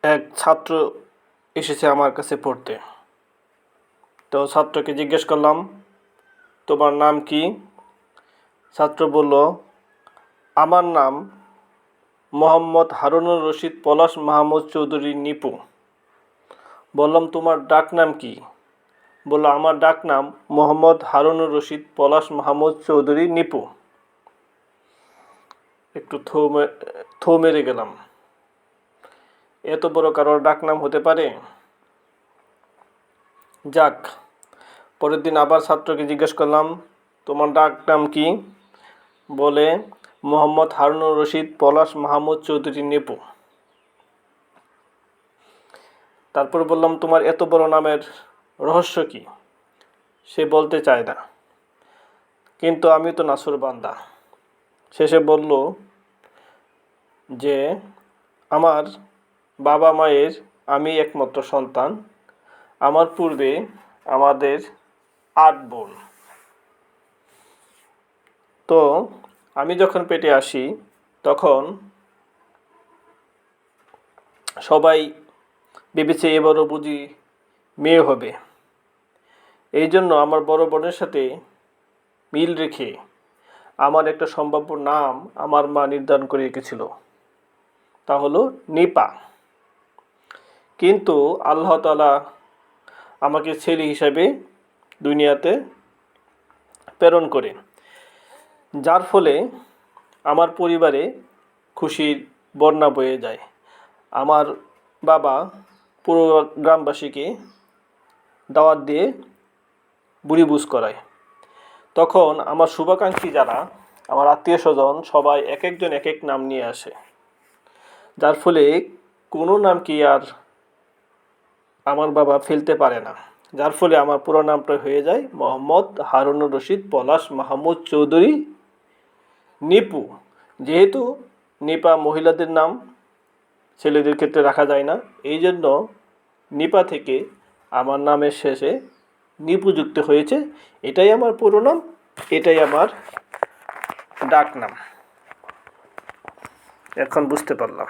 এক ছাত্র এসেছে আমার কাছে পড়তে। তো ছাত্রকে জিজ্ঞেস করলাম, তোমার নাম কি? ছাত্র বলল, আমার নাম মোহাম্মদ হারুনুর রশিদ পলাশ মাহমুদ চৌধুরী নিপু। বললাম, তোমার ডাক নাম কি? বলল, আমার ডাক নাম মোহাম্মদ হারুনুর রশিদ পলাশ মাহমুদ চৌধুরী নিপু। একটু থো মেরে গেলাম। এত বড় কারোর ডাক নাম হতে পারে? যাক, পরের দিন আবার ছাত্রকে জিজ্ঞেস করলাম, তোমার ডাক নাম কি? বলে, মোহাম্মদ হারুনুর রশিদ পলাশ মাহমুদ চৌধুরী নিপু। তারপর বললাম, তোমার এত বড় নামের রহস্য কি? সে বলতে চায় না, কিন্তু আমি তো নাছোড় বান্দা। শেষে বলল যে আমার বাবা মায়ের আমি একমাত্র সন্তান। আমার পূর্বে আমাদের 8 বোন। তো আমি যখন পেটে আসি তখন সবাই ভেবেছে এবারও বুঝি মেয়ে হবে। এই জন্য আমার বড় বোনের সাথে মিল রেখে আমার একটা সম্ভাব্য নাম আমার মা নির্ধারণ করে রেখেছিল, তা হলো নিপা। কিন্তু আল্লাহ তাআলা আমাকে ছেলে হিসাবে দুনিয়াতে প্রেরণ করে, যার ফলে আমার পরিবারে খুশির বন্যা বয়ে যায়। আমার বাবা পুরো গ্রামবাসীকে দাওয়াত দিয়ে বুড়িভোজ করায়। তখন আমার শুভাকাঙ্ক্ষী যারা, আমার আত্মীয় স্বজন, সবাই এক একজন এক এক নাম নিয়ে আসে, যার ফলে কোনো নামকে আর আমার বাবা ফেলতে পারে না। যার ফলে আমার পুরো নামটা হয়ে যায় মোহাম্মদ হারুনুর রশিদ পলাশ মাহমুদ চৌধুরী নিপু। যেহেতু নিপা মহিলাদের নাম, ছেলেদের ক্ষেত্রে রাখা যায় না, এই জন্য নিপা থেকে আমার নামের শেষে নিপু যুক্ত হয়েছে। এটাই আমার পুরো নাম, এটাই আমার ডাক নাম। এখন বুঝতে পারলাম।